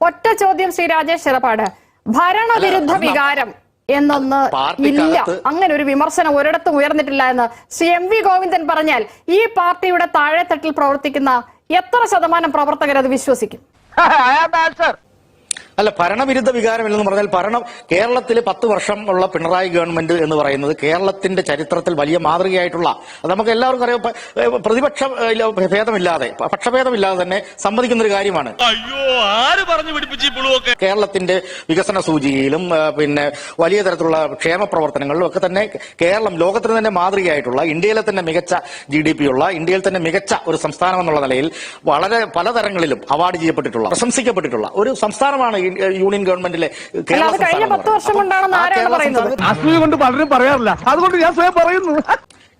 ഒറ്റ ചോദ്യം ശ്രീ രാജേഷ് ചിറപ്പാട്, ഭരണവിരുദ്ധ വികാരം എന്നൊന്ന് ഇല്ല, അങ്ങനെ ഒരു വിമർശനം ഒരിടത്തും ഉയർന്നിട്ടില്ല എന്ന് ശ്രീ MV ഗോവിന്ദൻ പറഞ്ഞാൽ ഈ പാർട്ടിയുടെ താഴെത്തട്ടിൽ പ്രവർത്തിക്കുന്ന എത്ര ശതമാനം പ്രവർത്തകർ അത് വിശ്വസിക്കും? അല്ല, ഭരണവിരുദ്ധ വികാരമില്ലെന്ന് പറഞ്ഞാൽ കേരളത്തിൽ 10 വർഷം ഉള്ള പിണറായി ഗവൺമെന്റ് എന്ന് പറയുന്നത് കേരളത്തിന്റെ ചരിത്രത്തിൽ വലിയ മാതൃകയായിട്ടുള്ള, നമുക്ക് എല്ലാവർക്കും അറിയാം, പ്രതിപക്ഷ ഭേദമില്ലാതെ പക്ഷഭേദമില്ലാതെ തന്നെ സമ്മതിക്കുന്ന ഒരു കാര്യമാണ്. കേരളത്തിന്റെ വികസന സൂചികയിലും പിന്നെ വലിയ തരത്തിലുള്ള ക്ഷേമ പ്രവർത്തനങ്ങളിലും ഒക്കെ തന്നെ കേരളം ലോകത്തിന് തന്നെ മാതൃകയായിട്ടുള്ള, ഇന്ത്യയിലെ തന്നെ മികച്ച GDP ഉള്ള, ഇന്ത്യയിൽ തന്നെ മികച്ച ഒരു സംസ്ഥാനം എന്നുള്ള നിലയിൽ വളരെ പലതരങ്ങളിലും അവാർഡ് ചെയ്യപ്പെട്ടിട്ടുള്ള, പ്രശംസിക്കപ്പെട്ടിട്ടുള്ള ഒരു സംസ്ഥാനമാണ് യൂണിയൻ ഗവൺമെന്റിലെ കേരള അസൂയ കൊണ്ട് പലരും പറയാറില്ല, അതുകൊണ്ട് ഞാൻ സ്വയം പറയുന്നു.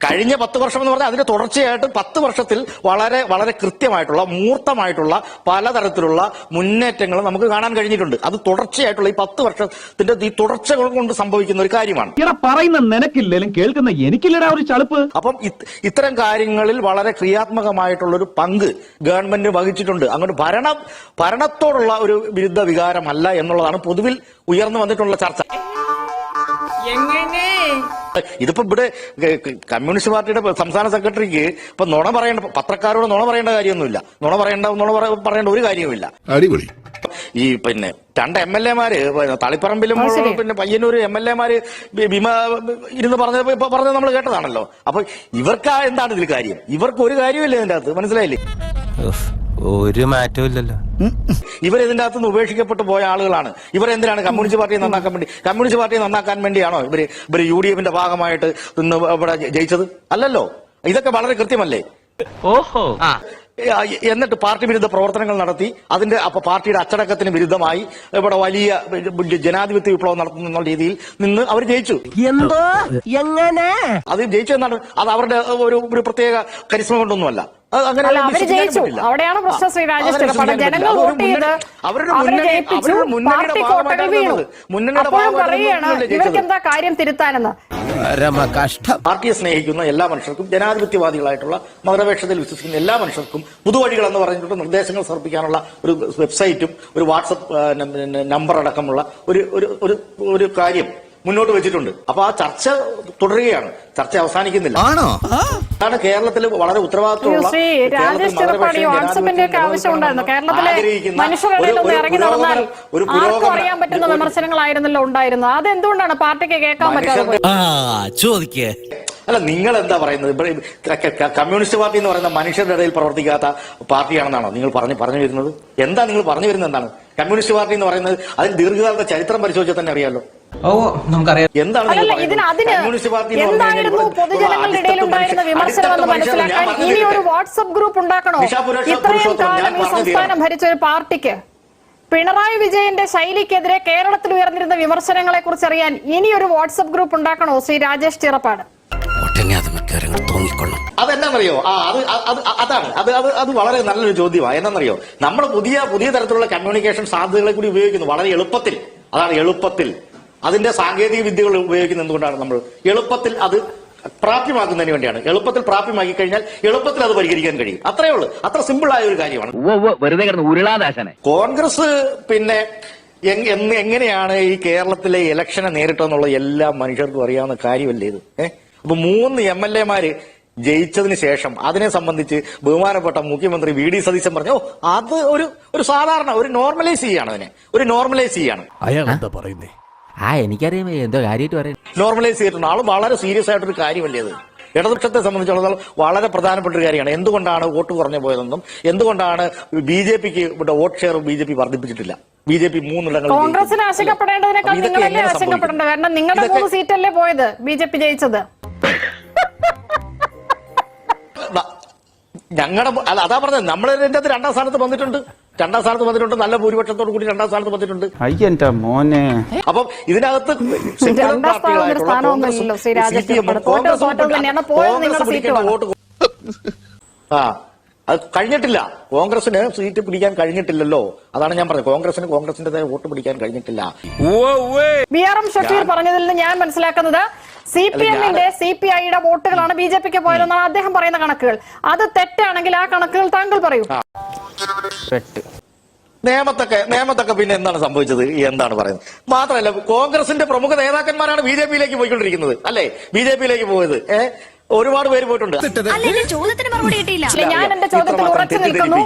കഴിഞ്ഞ 10 വർഷം എന്ന് പറഞ്ഞാൽ അതിന്റെ തുടർച്ചയായിട്ട് 10 വർഷത്തിൽ വളരെ വളരെ കൃത്യമായിട്ടുള്ള മൂർത്തമായിട്ടുള്ള പലതരത്തിലുള്ള മുന്നേറ്റങ്ങൾ നമുക്ക് കാണാൻ കഴിഞ്ഞിട്ടുണ്ട്. അത് തുടർച്ചയായിട്ടുള്ള ഈ 10 വർഷത്തിന്റെ ഈ തുടർച്ചകൾ കൊണ്ട് സംഭവിക്കുന്ന ഒരു കാര്യമാണ്. പറയുന്ന നിനക്കില്ലേലും കേൾക്കുന്ന എനിക്കില്ലടാ ഒരു ചളുപ്പ്. അപ്പം ഇത്തരം കാര്യങ്ങളിൽ വളരെ ക്രിയാത്മകമായിട്ടുള്ള ഒരു പങ്ക് ഗവൺമെന്റ് വഹിച്ചിട്ടുണ്ട്. അങ്ങോട്ട് ഭരണത്തോടുള്ള ഒരു വിരുദ്ധ വികാരമല്ല എന്നുള്ളതാണ് പൊതുവിൽ ഉയർന്നു വന്നിട്ടുള്ള ചർച്ച. ഇതിപ്പോ ഇവിടെ കമ്മ്യൂണിസ്റ്റ് പാർട്ടിയുടെ സംസ്ഥാന സെക്രട്ടറിക്ക് ഇപ്പൊ നുണ പറയേണ്ട, പത്രക്കാരോട് നുണ പറയേണ്ട കാര്യമൊന്നുമില്ല, നുണ പറയേണ്ട ഒരു കാര്യവുമില്ല. അടിപൊളി. ഈ പിന്നെ 2 MLA-മാര് തളിപ്പറമ്പിലും പിന്നെ പയ്യന്നൂർ MLA-മാര് ഇരുന്ന് പറഞ്ഞത് നമ്മൾ കേട്ടതാണല്ലോ. അപ്പൊ ഇവർക്ക് എന്താണ് ഇതിൽ കാര്യം? ഇവർക്ക് ഒരു കാര്യമില്ല ഇതിന്റെ അകത്ത്, മനസ്സിലായില്ലേ? ഒരു മാറ്റവും ഇല്ലല്ലോ. ഇവരിതിന്റെ അകത്തുനിന്ന് ഉപേക്ഷിക്കപ്പെട്ടു പോയ ആളുകളാണ്. ഇവരെന്തിനാണ് കമ്മ്യൂണിസ്റ്റ് പാർട്ടിയെ നന്നാക്കാൻ വേണ്ടിയാണോ ഇവര് UDF-ന്റെ ഭാഗമായിട്ട് നിന്ന് ഇവിടെ ജയിച്ചത്? അല്ലല്ലോ. ഇതൊക്കെ വളരെ കൃത്യമല്ലേ? ഓഹോ. എന്നിട്ട് പാർട്ടി വിരുദ്ധ പ്രവർത്തനങ്ങൾ നടത്തി അതിന്റെ പാർട്ടിയുടെ അച്ചടക്കത്തിന് വിരുദ്ധമായി ഇവിടെ വലിയ ജനാധിപത്യ വിപ്ലവം നടത്തുന്ന രീതിയിൽ നിന്ന് അവർ ജയിച്ചു. എന്തോ എങ്ങനെ അത് ജയിച്ചു എന്നാണ്, അത് അവരുടെ ഒരു പ്രത്യേക കരിസ്മ കൊണ്ടൊന്നുമല്ല. അവിടെയാണ് പ്രശ്നം ശ്രീ രാജേഷ്. ജനങ്ങൾ വോട്ട് ചെയ്ത് അവരെ ജയിപ്പിച്ചു, പാർട്ടി കോട്ടകൾ വീണു. അപ്പോഴും പറയുകയാണ് ഇവർക്ക് എന്താ കാര്യം തിരുത്താനെന്ന്. പാർട്ടിയെ സ്നേഹിക്കുന്ന എല്ലാ മനുഷ്യർക്കും, ജനാധിപത്യവാദികളായിട്ടുള്ള മതനിരപേക്ഷതയിൽ വിശ്വസിക്കുന്ന എല്ലാ മനുഷ്യർക്കും പുതുവഴികൾ എന്ന് പറഞ്ഞിട്ട് നിർദ്ദേശങ്ങൾ സമർപ്പിക്കാനുള്ള ഒരു വെബ്സൈറ്റും ഒരു വാട്സപ്പ് നമ്പർ അടക്കമുള്ള ഒരു കാര്യം മുന്നോട്ട് വെച്ചിട്ടുണ്ട്. അപ്പൊ ആ ചർച്ച തുടരുകയാണ്, ചർച്ച അവസാനിക്കുന്നില്ല. അതാണ് കേരളത്തിൽ വളരെ ഉത്തരവാദിത്വമുള്ള അറിയാൻ പറ്റുന്ന വിമർശനങ്ങളായിരുന്നല്ലോ ഉണ്ടായിരുന്നത്. അതെന്തുകൊണ്ടാണ് പാർട്ടിക്ക് കേൾക്കാൻ പറ്റാതെ? അല്ല, നിങ്ങൾ എന്താ പറയുന്നത്? കമ്മ്യൂണിസ്റ്റ് പാർട്ടി എന്ന് പറയുന്ന മനുഷ്യരുടെ ഇടയിൽ പ്രവർത്തിക്കാത്ത പാർട്ടിയാണെന്നാണോ നിങ്ങൾ പറഞ്ഞു വരുന്നത്? എന്താ നിങ്ങൾ പറഞ്ഞു വരുന്നത്? എന്താണ് കമ്മ്യൂണിസ്റ്റ് പാർട്ടി എന്ന് പറയുന്നത്? അതിന് ദീർഘകാലത്തെ ചരിത്രം പരിശോധിച്ചാൽ തന്നെ അറിയാലോ. എന്താണ് എന്തായിരുന്നു പൊതുജനങ്ങളുടെ ഇടയിൽ ഉണ്ടായിരുന്ന വിമർശനം എന്ന് മനസ്സിലാക്കാൻ ഇനി ഒരു വാട്സ്ആപ്പ് ഗ്രൂപ്പ് ഉണ്ടാക്കണോ? ഇത്രയും കാലം ഈ സംസ്ഥാനം ഭരിച്ച ഒരു പാർട്ടിക്ക് പിണറായി വിജയന്റെ ശൈലിക്കെതിരെ കേരളത്തിൽ ഉയർന്നിരുന്ന വിമർശനങ്ങളെ കുറിച്ച് അറിയാൻ ഇനി ഒരു വാട്സ്ആപ്പ് ഗ്രൂപ്പ് ഉണ്ടാക്കണോ ശ്രീ രാജേഷ് ചിറപ്പാട്? അതെന്നറിയോ? അത് വളരെ നല്ലൊരു ചോദ്യമാണ്. എന്നറിയോ, നമ്മൾ പുതിയ തരത്തിലുള്ള കമ്മ്യൂണിക്കേഷൻ സാധ്യതകളെ കൂടി ഉപയോഗിക്കുന്നു വളരെ എളുപ്പത്തിൽ. അതാണ് എളുപ്പത്തിൽ അതിന്റെ സാങ്കേതിക വിദ്യകൾ ഉപയോഗിക്കുന്നത്. എന്തുകൊണ്ടാണ്? നമ്മൾ എളുപ്പത്തിൽ അത് പ്രാപ്യമാക്കുന്നതിന് വേണ്ടിയാണ്. എളുപ്പത്തിൽ പ്രാപ്യമാക്കി കഴിഞ്ഞാൽ എളുപ്പത്തിൽ അത് പരിഹരിക്കാൻ കഴിയും. അത്രേ ഉള്ളൂ. അത്ര സിമ്പിൾ ആയ ഒരു കാര്യമാണ്. കോൺഗ്രസ് പിന്നെ എങ്ങനെയാണ് ഈ കേരളത്തിലെ ഇലക്ഷനെ നേരിട്ടെന്നുള്ള എല്ലാ മനുഷ്യർക്കും അറിയാവുന്ന കാര്യമല്ലേ ഇത്. അപ്പൊ 3 MLA-മാര് ജയിച്ചതിന് ശേഷം അതിനെ സംബന്ധിച്ച് ബഹുമാനപ്പെട്ട മുഖ്യമന്ത്രി VD സതീശൻ പറഞ്ഞു, അത് ഒരു സാധാരണ ഒരു നോർമലൈസ് ചെയ്യാണ്, അതിനെ ഒരു നോർമലൈസ് ചെയ്യാണ്. അയാൾ എന്താ പറയുന്നേ? എനിക്കറിയാം എന്തോ കാര്യമായിട്ട് പറയാം. നോർമലൈസ് ചെയ്തിട്ടുണ്ട്. ആള് വളരെ സീരിയസ് ആയിട്ടൊരു കാര്യമല്ലേ അത്. ഇടതുപക്ഷത്തെ സംബന്ധിച്ചിടത്തോളം വളരെ പ്രധാനപ്പെട്ട ഒരു കാര്യമാണ്. എന്തുകൊണ്ടാണ് വോട്ട് കുറഞ്ഞു പോയതെന്നും എന്തുകൊണ്ടാണ് BJP-ക്ക് ഇവിടെ വോട്ട് ഷെയർ BJP വർദ്ധിപ്പിച്ചിട്ടില്ല. BJP 3 ഇടങ്ങളിൽ. കോൺഗ്രസിന് ആശങ്കപ്പെടേണ്ടതിനേക്കാൾ നിങ്ങളല്ലേ ആശങ്കപ്പെടേണ്ടത്? കാരണം നിങ്ങളുടെ 3 സീറ്റല്ലേ പോയത് BJP ജയിച്ചത്. ഞങ്ങളുടെ അതാ പറഞ്ഞത്, നമ്മൾ ഇതിന്റെ 2ാം സ്ഥാനത്ത് വന്നിട്ടുണ്ട്. 2ാം സ്ഥാനത്ത് വന്നിട്ടുണ്ട്. നല്ല ഭൂരിപക്ഷത്തോടു കൂടി 2ാം സ്ഥാനത്ത് വന്നിട്ടുണ്ട്. അപ്പം ഇതിനകത്ത് അത് കഴിഞ്ഞിട്ടില്ല. കോൺഗ്രസിന് സീറ്റ് പിടിക്കാൻ കഴിഞ്ഞിട്ടില്ലല്ലോ. അതാണ് ഞാൻ പറഞ്ഞത്. കോൺഗ്രസിന്റേതായ വോട്ട് പിടിക്കാൻ കഴിഞ്ഞിട്ടില്ല. BRM ഷഫീർ പറഞ്ഞതിൽ നിന്ന് ഞാൻ മനസ്സിലാക്കുന്നത് CPM-ന്റെ CPI-യുടെ വോട്ടുകളാണ് BJP-ക്ക് പോയതെന്നാണ് അദ്ദേഹം പറയുന്ന കണക്കുകൾ. അത് തെറ്റാണെങ്കിൽ ആ കണക്കുകൾ താങ്കൾ പറയൂ. നിയമത്തൊക്കെ പിന്നെ എന്താണ് സംഭവിച്ചത് എന്താണ് പറയുന്നത്? മാത്രമല്ല, കോൺഗ്രസിന്റെ പ്രമുഖ നേതാക്കന്മാരാണ് ബിജെപിയിലേക്ക് പോയിക്കൊണ്ടിരിക്കുന്നത്, അല്ലേ? ബിജെപിയിലേക്ക് പോയത് ഒരുപാട് പേര് പോയിട്ടുണ്ട്. ചോദ്യത്തിന് മറുപടി കിട്ടിയില്ല. ഞാൻ എന്റെ ചോദ്യത്തിൽ ഉറച്ചു നിൽക്കുന്നു.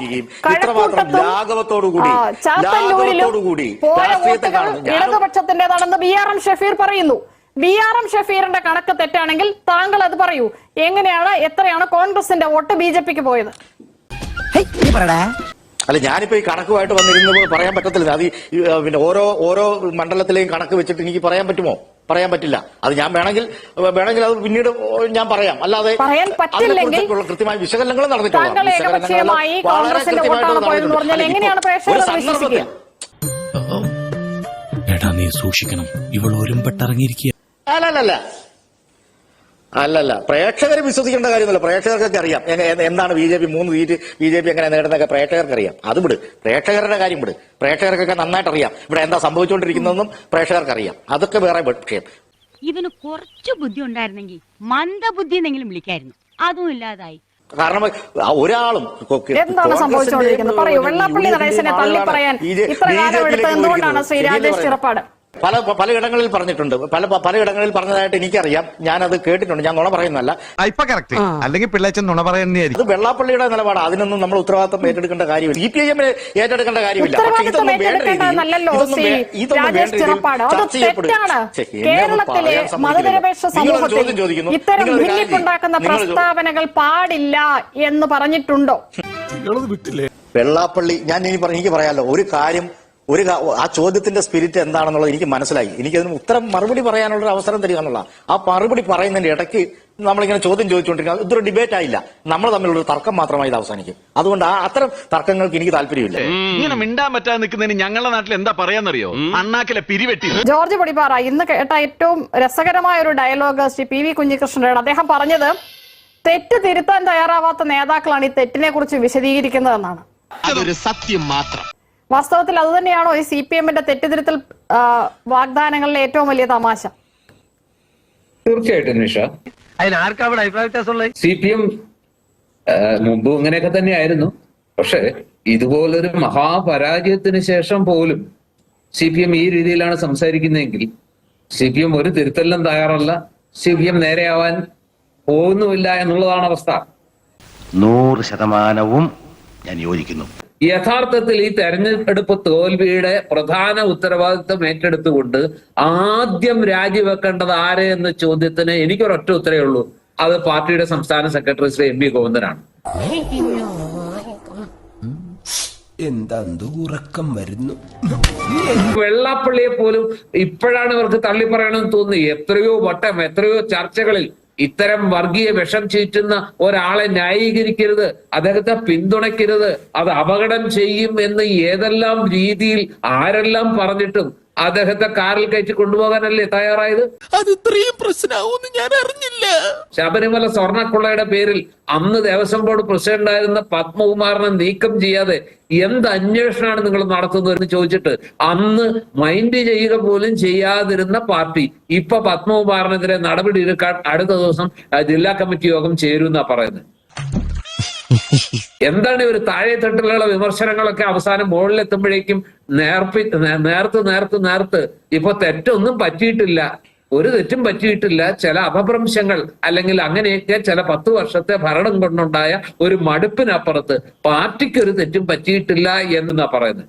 ലാഘവത്തോടുകൂടി പോയ വോട്ടുകൾ ഇടതുപക്ഷത്തിന്റേതാണെന്ന് BRM ഷഫീർ പറയുന്നു. BRM ഷഫീറിന്റെ കണക്ക് തെറ്റാണെങ്കിൽ താങ്കൾ അത് പറയൂ. എങ്ങനെയാണ്, എത്രയാണ് കോൺഗ്രസിന്റെ വോട്ട് BJPക്ക് പോയത്? അല്ല, ഞാനിപ്പോ ഈ കണക്കുമായിട്ട് വന്നിരുന്ന് പറയാൻ പറ്റത്തില്ല. അത് പിന്നെ ഓരോ മണ്ഡലത്തിലെയും കണക്ക് വെച്ചിട്ട് എനിക്ക് പറയാൻ പറ്റുമോ? പറയാൻ പറ്റില്ല. അത് ഞാൻ വേണമെങ്കിൽ അത് പിന്നീട് ഞാൻ പറയാം. അല്ലാതെ കൃത്യമായ വിശകലനങ്ങൾ നടന്നിട്ടുണ്ട്. നീ സൂക്ഷിക്കണം, ഇവൾ ഒരുമ്പെട്ടിറങ്ങിയിരിക്കുക. അല്ലല്ല, പ്രേക്ഷകർ വിശ്വസിക്കേണ്ട കാര്യമൊന്നുമില്ല. പ്രേക്ഷകർക്കൊക്കെ അറിയാം എന്താണ് BJP 3 സീറ്റ് BJP എങ്ങനെ നേടുന്നതൊക്കെ പ്രേക്ഷകർക്ക് അറിയാം. അത് വിട്, പ്രേക്ഷകരുടെ കാര്യം വിട്. പ്രേക്ഷകർക്കൊക്കെ നന്നായിട്ട് അറിയാം ഇവിടെ എന്താ സംഭവിച്ചുകൊണ്ടിരിക്കുന്നതെന്നും പ്രേക്ഷകർക്ക് അറിയാം. അതൊക്കെ വേറെ വിഷയം. ഇവന് കുറച്ച് ബുദ്ധി ഉണ്ടായിരുന്നെങ്കിൽ മന്ദബുദ്ധി എന്നെങ്കിലും വിളിക്കായിരുന്നു. അതും ഇല്ലാതായി. കാരണം ഒരാളും എന്താണ് സംഭവിച്ചുകൊണ്ടിരിക്കുന്നത് പറയൂ. വെള്ളാപ്പള്ളി നടേശനെ തള്ളി പറയാൻ ഇത്ര കാലം എടുത്തത് എന്തുകൊണ്ടാണ് ശ്രീ രാജേഷ് ചിറപ്പാട്? പലയിടങ്ങളിൽ പറഞ്ഞിട്ടുണ്ട്. പലയിടങ്ങളിൽ പറഞ്ഞതായിട്ട് എനിക്കറിയാം. ഞാനത് കേട്ടിട്ടുണ്ട്. ഞാൻ നുണ പറയുന്നല്ല. അല്ലെങ്കിൽ പിള്ളേച്ചൻ നുണ പറയുന്നതായിരിക്കും. ഇത് വെള്ളാപ്പള്ളിയുടെ നിലപാട്. അതിനൊന്നും നമ്മൾ ഉത്തരവാദിത്തം ഏറ്റെടുക്കേണ്ട കാര്യമില്ല. CPIM ഏറ്റെടുക്കേണ്ട കാര്യമില്ല. കേരളത്തിലെ മതനിരപേക്ഷ സമൂഹത്തിൽ ഇത്തരം ഭിന്നിപ്പുണ്ടാക്കുന്ന പ്രസ്താവനകൾ പാടില്ല എന്ന് പറഞ്ഞിട്ടുണ്ടോ? വെള്ളാപ്പള്ളി എനിക്ക് പറയാമല്ലോ ഒരു കാര്യം. ആ ചോദ്യത്തിന്റെ സ്പിരിറ്റ് എന്താണെന്നുള്ളത് എനിക്ക് മനസ്സിലായി. എനിക്കതിന് മറുപടി പറയാനുള്ള അവസരം തരിക എന്നുള്ള ആ മറുപടി പറയുന്നതിന്റെ ഇടയ്ക്ക് നമ്മളിങ്ങനെ ചോദ്യം ചോദിച്ചുകൊണ്ടിരിക്കുന്നത് ഇതൊരു ഡിബേറ്റ് ആയില്ല. നമ്മൾ തമ്മിലുള്ള തർക്കം മാത്രമായി ഇത് അവസാനിക്കും. അതുകൊണ്ട് അത്തരം തർക്കങ്ങൾക്ക് എനിക്ക് താല്പര്യമില്ല. ഇങ്ങനെ മിണ്ടാൻ പറ്റാതെ നിൽക്കുന്നതിന് ഞങ്ങളുടെ നാട്ടിൽ എന്താ പറയാന്നറിയോ? അണ്ണാക്കിലെ പിരിവെട്ടി. ജോർജ് പൊടിപ്പാറ ഇന്ന് കേട്ട ഏറ്റവും രസകരമായ ഒരു ഡയലോഗ് ശ്രീ PV കുഞ്ഞികൃഷ്ണനാണ്. അദ്ദേഹം പറഞ്ഞത് തെറ്റ് തിരുത്താൻ തയ്യാറാവാത്ത നേതാക്കളാണ് ഈ തെറ്റിനെ കുറിച്ച് വിശദീകരിക്കുന്നതെന്നാണ്. അതൊരു സത്യം മാത്രം. വാസ്തവത്തിൽ അതുതന്നെയാണോ ഈ CPM-ന്റെ തെറ്റിതിരുത്തൽ വാഗ്ദാനങ്ങളിലെ ഏറ്റവും വലിയ തമാശ? തീർച്ചയായിട്ടും നിഷ, CPM മുമ്പ് ഇങ്ങനെയൊക്കെ തന്നെയായിരുന്നു. പക്ഷെ ഇതുപോലൊരു മഹാപരാജയത്തിന് ശേഷം പോലും CPM ഈ രീതിയിലാണ് സംസാരിക്കുന്നതെങ്കിൽ CPM ഒരു തിരുത്തലിനും തയ്യാറല്ല. CPM നേരെയാവാൻ പോകുന്നുമില്ല എന്നുള്ളതാണ് അവസ്ഥ. 100% ഞാൻ യോജിക്കുന്നു. യഥാർത്ഥത്തിൽ ഈ തെരഞ്ഞെടുപ്പ് തോൽവിയുടെ പ്രധാന ഉത്തരവാദിത്വം ഏറ്റെടുത്തുകൊണ്ട് ആദ്യം രാജിവെക്കേണ്ടത് ആരെ എന്ന ചോദ്യത്തിന് എനിക്കൊരൊറ്റ ഉത്തരവേ ഉള്ളൂ. അത് പാർട്ടിയുടെ സംസ്ഥാന സെക്രട്ടറി ശ്രീ MV ഗോവിന്ദനാണ്. എന്താ ഉറക്കം വരുന്നു. വെള്ളാപ്പള്ളിയെ പോലും ഇപ്പോഴാണ് ഇവർക്ക് തള്ളി പറയണമെന്ന് തോന്നി. എത്രയോ വട്ടം എത്രയോ ചർച്ചകളിൽ ഇത്തരം വർഗീയ വിഷം ചീറ്റുന്ന ഒരാളെ ന്യായീകരിക്കരുത്, അദ്ദേഹത്തെ പിന്തുണയ്ക്കരുത്, അത് അപകടം ചെയ്യും എന്ന് ഏതെല്ലാം രീതിയിൽ ആരെല്ലാം പറഞ്ഞിട്ടും അദ്ദേഹത്തെ കാറിൽ കയറ്റി കൊണ്ടുപോകാനല്ലേ തയ്യാറായത്? അത് ഇത്രയും പ്രശ്നമാവുമെന്ന് ഞാൻ അറിഞ്ഞില്ല. ശബരിമല സ്വർണ്ണക്കൊള്ളയുടെ പേരിൽ അന്ന് ദേവസ്വം ബോർഡ് പ്രസിഡന്റ് ആയിരുന്ന പത്മകുമാറിനെ നീക്കം ചെയ്യാതെ എന്ത് അന്വേഷണമാണ് നിങ്ങൾ നടത്തുന്നത് എന്ന് ചോദിച്ചിട്ട് അന്ന് മൈൻഡ് ചെയ്യുക പോലും ചെയ്യാതിരുന്ന പാർട്ടി ഇപ്പൊ പത്മകുമാറിനെതിരെ നടപടി എടുക്കാൻ അടുത്ത ദിവസം ജില്ലാ കമ്മിറ്റി യോഗം ചേരുമെന്നാ പറയുന്നത്. എന്താണ് ഒരു താഴെ തട്ടിലുള്ള വിമർശനങ്ങളൊക്കെ അവസാനം മുകളിലെത്തുമ്പോഴേക്കും നേർത്ത് ഇപ്പൊ തെറ്റൊന്നും പറ്റിയിട്ടില്ല, ഒരു തെറ്റും പറ്റിയിട്ടില്ല. ചില അപഭ്രംശങ്ങൾ അല്ലെങ്കിൽ അങ്ങനെയൊക്കെ ചില 10 വർഷത്തെ ഭരണം കൊണ്ടുണ്ടായ ഒരു മടുപ്പിനപ്പുറത്ത് പാർട്ടിക്ക് ഒരു തെറ്റും പറ്റിയിട്ടില്ല എന്നാ പറയുന്നത്.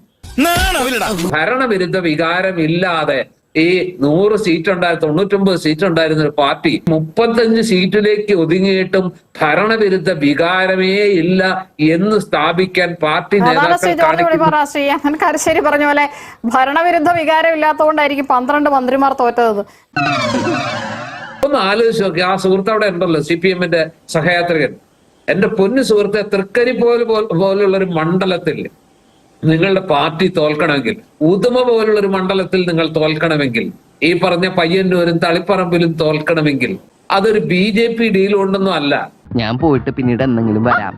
ഭരണവിരുദ്ധ വികാരം ഇല്ലാതെ ഈ 100 സീറ്റ് 99 സീറ്റ് ഉണ്ടായിരുന്ന ഒരു പാർട്ടി 35 സീറ്റിലേക്ക് ഒതുങ്ങിയിട്ടും ഭരണവിരുദ്ധ വികാരമേ ഇല്ല എന്ന് സ്ഥാപിക്കാൻ പാർട്ടി നേതാക്കൾ കരശ്ശേരി പറഞ്ഞ പോലെ ഭരണവിരുദ്ധ വികാരം ഇല്ലാത്തതുകൊണ്ടായിരിക്കും 12 മന്ത്രിമാർ തോറ്റത്. ഒന്ന് ആലോചിച്ച് നോക്കി. ആ സുഹൃത്ത് അവിടെ ഉണ്ടല്ലോ, CPM-ന്റെ സഹയാത്രികൻ. എന്റെ പൊന്നു സുഹൃത്തെ, തൃക്കരി പോലുള്ള ഒരു മണ്ഡലത്തിൽ നിങ്ങളുടെ പാർട്ടി തോൽക്കണമെങ്കിൽ, ഉദുമ പോലുള്ള ഒരു മണ്ഡലത്തിൽ നിങ്ങൾ തോൽക്കണമെങ്കിൽ, ഈ പറഞ്ഞ പയ്യന്നൂരും തളിപ്പറമ്പിലും തോൽക്കണമെങ്കിൽ അതൊരു BJP ഡീൽ കൊണ്ടൊന്നും അല്ല. ഞാൻ പോയിട്ട് പിന്നീട് എന്തെങ്കിലും വരാം.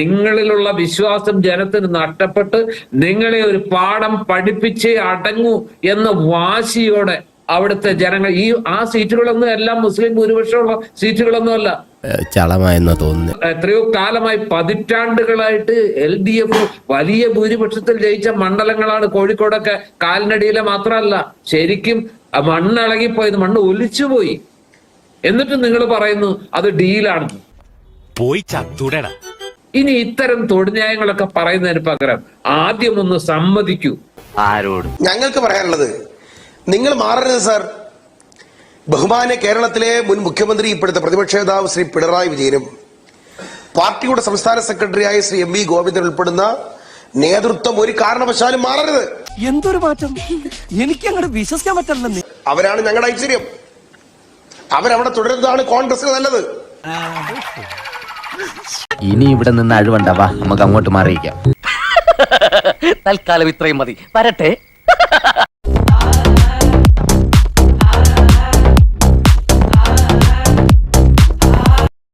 നിങ്ങളിലുള്ള വിശ്വാസം ജനത്തിന് നഷ്ടപ്പെട്ട് നിങ്ങളെ ഒരു പാഠം പഠിപ്പിച്ചേ അടങ്ങൂ എന്ന വാശിയോടെ അവിടുത്തെ ജനങ്ങൾ ആ സീറ്റുകളൊന്നും എല്ലാം മുസ്ലിം ഭൂരിപക്ഷമുള്ള സീറ്റുകളൊന്നും അല്ല. ചളമായെന്നാ തോന്നുന്നു. എത്രയോ കാലമായി പതിറ്റാണ്ടുകളായിട്ട് LDF വലിയ ഭൂരിപക്ഷത്തിൽ ജയിച്ച മണ്ഡലങ്ങളാണ്. കോഴിക്കോടൊക്കെ കാലിനടിയിലെ മാത്രമല്ല, ശരിക്കും മണ്ണ് ഇളകിപ്പോയത്, മണ്ണ് ഒലിച്ചുപോയി. എന്നിട്ട് നിങ്ങൾ പറയുന്നു അത് ഡീലാണെന്ന്. പോയി ചത്തുടടാ. ഇനി ഇത്തരം തൊഴിൽന്യായങ്ങളൊക്കെ പറയുന്നതിന് പകരം ആദ്യം ഒന്ന് സമ്മതിക്കൂ. ആരോട്? ഞങ്ങൾക്ക് പറയാനുള്ളത്, നിങ്ങൾ മാറരുത് സാർ. ബഹുമാന്യ കേരളത്തിലെ മുൻ മുഖ്യമന്ത്രി, ഇപ്പോഴത്തെ പ്രതിപക്ഷ നേതാവ് ശ്രീ പിണറായി വിജയനും പാർട്ടിയുടെ സംസ്ഥാന സെക്രട്ടറിയായ ശ്രീ MV ഗോവിന്ദൻ ഉൾപ്പെടുന്ന നേതൃത്വം ഒരു കാരണവശാലും മാറരുത്. എന്തൊരു മാറ്റം, എനിക്ക് അങ്ങോട്ട് വിശ്വസിക്കാൻ പറ്റില്ല. അവരാണ് ഞങ്ങളുടെ ഐശ്വര്യം. അവരവിടെ തുടരുന്നതാണ് കോൺഗ്രസിന് നല്ലത്. ഇനി ഇവിടെ നിന്ന് അഴിവണ്ടാവാ, നമുക്ക് അങ്ങോട്ട് മാറിയിക്കാം. തൽക്കാലം ഇത്രയും മതി. വരട്ടെ.